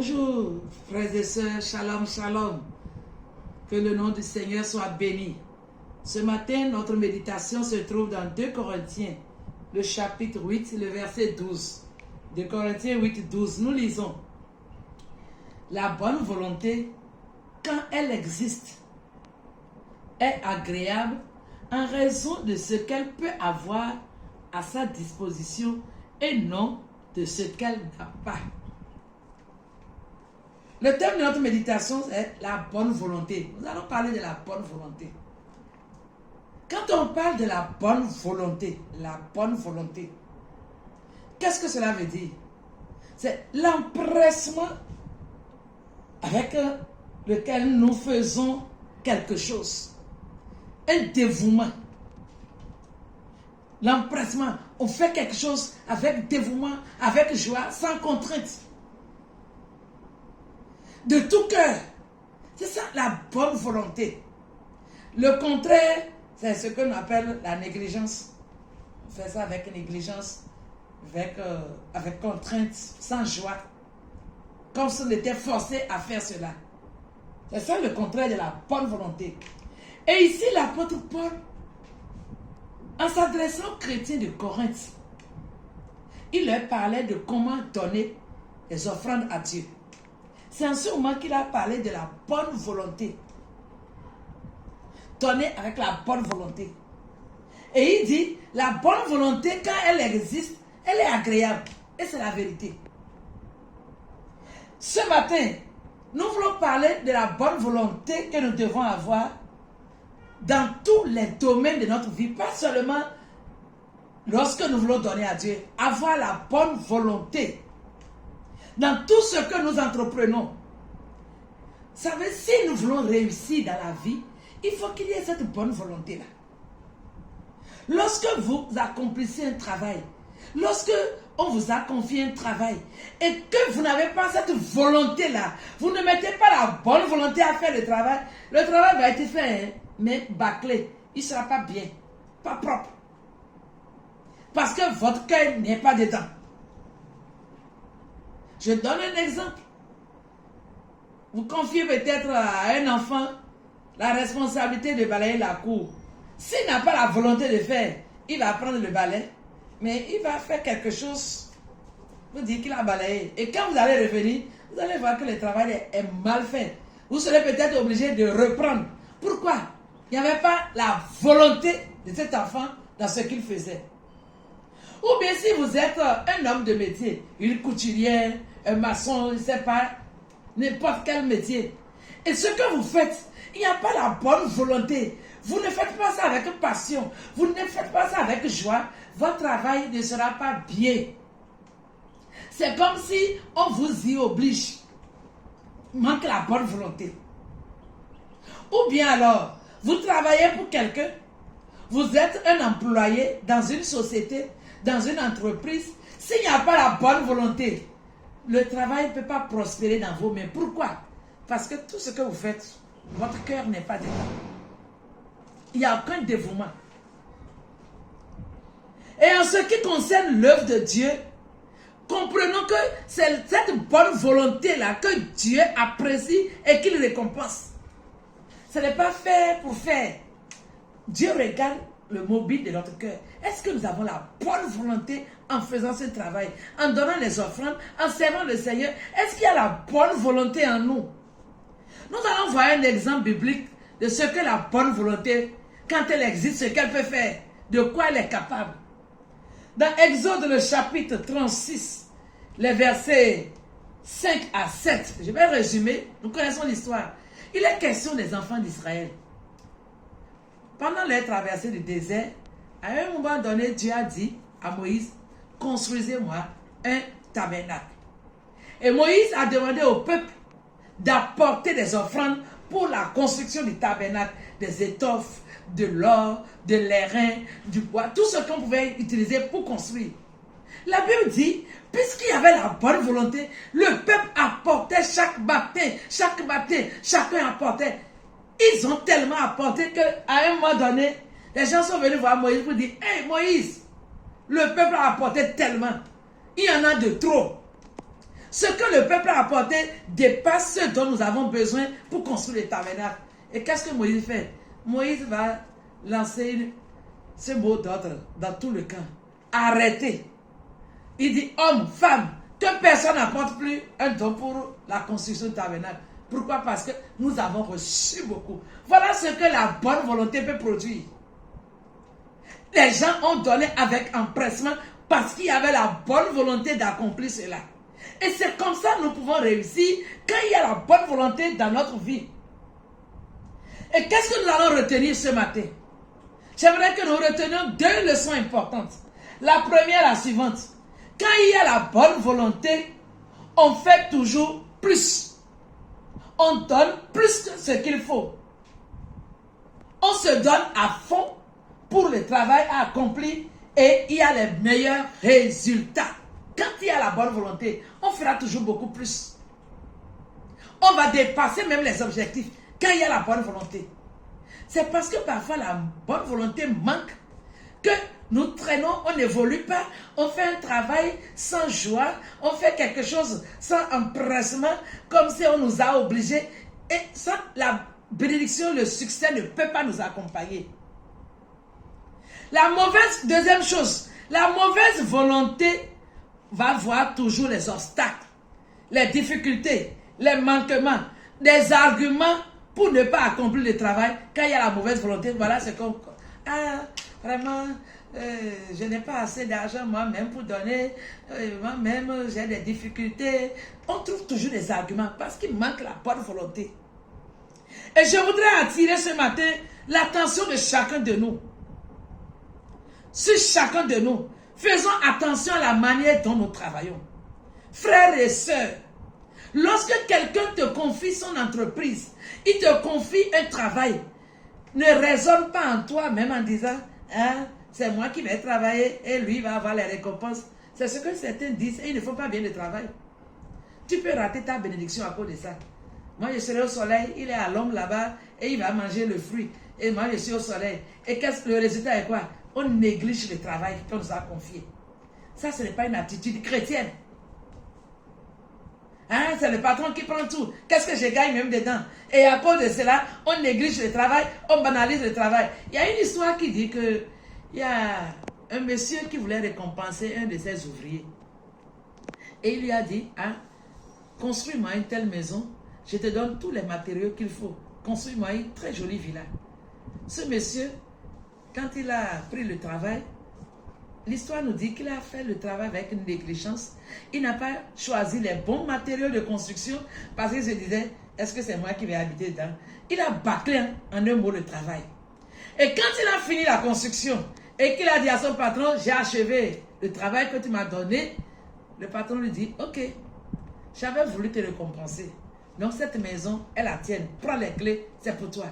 Bonjour, frères et sœurs, shalom, shalom. Que le nom du Seigneur soit béni. Ce matin, notre méditation se trouve dans 2 Corinthiens, le chapitre 8, le verset 12. 2 Corinthiens 8, 12. Nous lisons. La bonne volonté, quand elle existe, est agréable en raison de ce qu'elle peut avoir à sa disposition et non de ce qu'elle n'a pas. Le thème de notre méditation est la bonne volonté. Nous allons parler de la bonne volonté. Quand on parle de la bonne volonté, qu'est-ce que cela veut dire? C'est l'empressement avec lequel nous faisons quelque chose. Un dévouement. L'empressement. On fait quelque chose avec dévouement, avec joie, sans contrainte. De tout cœur. C'est ça la bonne volonté. Le contraire, c'est ce que l'on appelle la négligence. On fait ça avec négligence, avec contrainte, sans joie. Comme si on était forcé à faire cela. C'est ça le contraire de la bonne volonté. Et ici, l'apôtre Paul, en s'adressant aux chrétiens de Corinthe, il leur parlait de comment donner les offrandes à Dieu. C'est en ce moment qu'il a parlé de la bonne volonté. Donner avec la bonne volonté. Et il dit, la bonne volonté, quand elle existe, elle est agréable. Et c'est la vérité. Ce matin, nous voulons parler de la bonne volonté que nous devons avoir dans tous les domaines de notre vie. Pas seulement lorsque nous voulons donner à Dieu. Avoir la bonne volonté dans tout ce que nous entreprenons. Vous savez, si nous voulons réussir dans la vie, il faut qu'il y ait cette bonne volonté-là. Lorsque vous accomplissez un travail, lorsque on vous a confié un travail, et que vous n'avez pas cette volonté-là, vous ne mettez pas la bonne volonté à faire le travail va être fait, hein, mais bâclé. Il ne sera pas bien, pas propre. Parce que votre cœur n'est pas dedans. Je donne un exemple. Vous confiez peut-être à un enfant la responsabilité de balayer la cour. S'il n'a pas la volonté de faire, il va prendre le balai, mais il va faire quelque chose. Vous dites qu'il a balayé. Et quand vous allez revenir, vous allez voir que le travail est mal fait. Vous serez peut-être obligé de reprendre. Pourquoi? Il n'y avait pas la volonté de cet enfant dans ce qu'il faisait. Ou bien si vous êtes un homme de métier, une couturière, un maçon, je ne sais pas, n'importe quel métier. Et ce que vous faites, il n'y a pas la bonne volonté. Vous ne faites pas ça avec passion. Vous ne faites pas ça avec joie. Votre travail ne sera pas bien. C'est comme si on vous y oblige. Il manque la bonne volonté. Ou bien alors, vous travaillez pour quelqu'un. Vous êtes un employé dans une société, dans une entreprise. S'il n'y a pas la bonne volonté, le travail ne peut pas prospérer dans vos mains. Pourquoi? Parce que tout ce que vous faites, votre cœur n'est pas dedans. Il n'y a aucun dévouement. Et en ce qui concerne l'œuvre de Dieu, comprenons que c'est cette bonne volonté-là que Dieu apprécie et qu'il récompense. Ce n'est pas faire pour faire. Dieu regarde le mobile de notre cœur. Est-ce que nous avons la bonne volonté en faisant ce travail, en donnant les offrandes, en servant le Seigneur? Est-ce qu'il y a la bonne volonté en nous? Nous allons voir un exemple biblique de ce que la bonne volonté, quand elle existe, ce qu'elle peut faire, de quoi elle est capable. Dans Exode, le chapitre 36, les versets 5 à 7, je vais résumer, nous connaissons l'histoire. Il est question des enfants d'Israël. Pendant leur traversée du désert, à un moment donné, Dieu a dit à Moïse, construisez-moi un tabernacle. Et Moïse a demandé au peuple d'apporter des offrandes pour la construction du tabernacle, des étoffes, de l'or, de l'airain, du bois, tout ce qu'on pouvait utiliser pour construire. La Bible dit, puisqu'il y avait la bonne volonté, le peuple apportait chaque matin, chacun apportait. Ils ont tellement apporté qu'à un moment donné, les gens sont venus voir Moïse pour dire, hey Moïse, le peuple a apporté tellement, il y en a de trop. Ce que le peuple a apporté dépasse ce dont nous avons besoin pour construire le tabernacle. Et qu'est-ce que Moïse fait? Moïse va lancer ce mot d'ordre dans tout le camp. Arrêtez. Il dit, homme, femme, que personne n'apporte plus un don pour la construction du tabernacle. Pourquoi? Parce que nous avons reçu beaucoup. Voilà ce que la bonne volonté peut produire. Les gens ont donné avec empressement parce qu'il y avait la bonne volonté d'accomplir cela. Et c'est comme ça que nous pouvons réussir quand il y a la bonne volonté dans notre vie. Et qu'est-ce que nous allons retenir ce matin? J'aimerais que nous retenions 2 leçons importantes. La première, la suivante. Quand il y a la bonne volonté, on fait toujours plus. On donne plus que ce qu'il faut. On se donne à fond pour le travail à accomplir et il y a les meilleurs résultats. Quand il y a la bonne volonté, on fera toujours beaucoup plus. On va dépasser même les objectifs quand il y a la bonne volonté. C'est parce que parfois la bonne volonté manque que nous traînons, on n'évolue pas, on fait un travail sans joie, on fait quelque chose sans empressement, comme si on nous a obligés. Et ça, la bénédiction, le succès ne peut pas nous accompagner. La deuxième chose, la mauvaise volonté va voir toujours les obstacles, les difficultés, les manquements, des arguments pour ne pas accomplir le travail. Quand il y a la mauvaise volonté, voilà, c'est comme, ah, vraiment, je n'ai pas assez d'argent moi-même pour donner, moi-même, j'ai des difficultés. On trouve toujours des arguments parce qu'il manque la bonne volonté. Et je voudrais attirer ce matin l'attention de chacun de nous. Sur chacun de nous, faisons attention à la manière dont nous travaillons. Frères et sœurs, lorsque quelqu'un te confie son entreprise, il te confie un travail, ne raisonne pas en toi, même en disant, hein, c'est moi qui vais travailler et lui va avoir les récompenses. C'est ce que certains disent et ils ne font pas bien le travail. Tu peux rater ta bénédiction à cause de ça. Moi, je serai au soleil, il est à l'ombre là-bas et il va manger le fruit. Et moi, je suis au soleil. Et qu'est-ce que le résultat est quoi? On néglige le travail qu'on nous a confié. Ça, ce n'est pas une attitude chrétienne. Hein, c'est le patron qui prend tout. Qu'est-ce que je gagne même dedans? Et à cause de cela, on néglige le travail, on banalise le travail. Il y a une histoire qui dit que il y a un monsieur qui voulait récompenser un de ses ouvriers. Et il lui a dit, hein, construis-moi une telle maison, je te donne tous les matériaux qu'il faut. Construis-moi une très jolie villa. Ce monsieur, quand il a pris le travail, l'histoire nous dit qu'il a fait le travail avec une négligence. Il n'a pas choisi les bons matériaux de construction parce qu'il se disait, est-ce que c'est moi qui vais habiter dedans? Il a bâclé en un mot le travail. Et quand il a fini la construction et qu'il a dit à son patron, j'ai achevé le travail que tu m'as donné, le patron lui dit, ok, j'avais voulu te récompenser. Donc cette maison est la tienne. Prends les clés, c'est pour toi.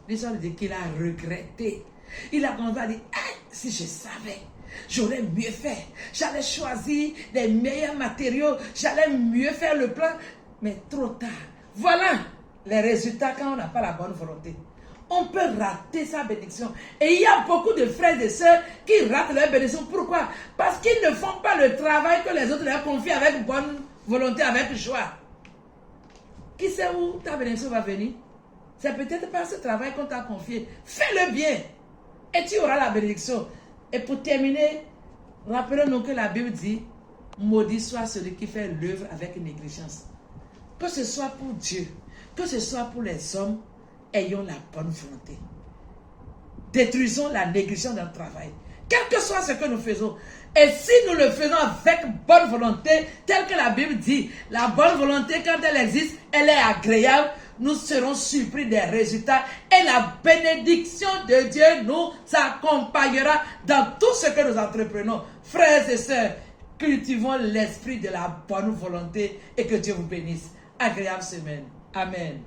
L'histoire nous dit qu'il a regretté. Il a commencé à dire, hey, si je savais, j'aurais mieux fait. J'allais choisir les meilleurs matériaux. J'allais mieux faire le plan. Mais trop tard. Voilà les résultats quand on n'a pas la bonne volonté. On peut rater sa bénédiction. Et il y a beaucoup de frères et sœurs qui ratent leur bénédiction. Pourquoi? Parce qu'ils ne font pas le travail que les autres leur confient avec bonne volonté, avec joie. Qui sait où ta bénédiction va venir? C'est peut-être par ce travail qu'on t'a confié. Fais-le bien. Et tu auras la bénédiction. Et pour terminer, rappelons-nous que la Bible dit, maudit soit celui qui fait l'œuvre avec négligence. Que ce soit pour Dieu, que ce soit pour les hommes, ayons la bonne volonté. Détruisons la négligence dans le travail. Quel que soit ce que nous faisons. Et si nous le faisons avec bonne volonté, tel que la Bible dit, la bonne volonté, quand elle existe, elle est agréable, nous serons surpris des résultats et la bénédiction de Dieu nous accompagnera dans tout ce que nous entreprenons. Frères et sœurs, cultivons l'esprit de la bonne volonté et que Dieu vous bénisse. Agréable semaine. Amen.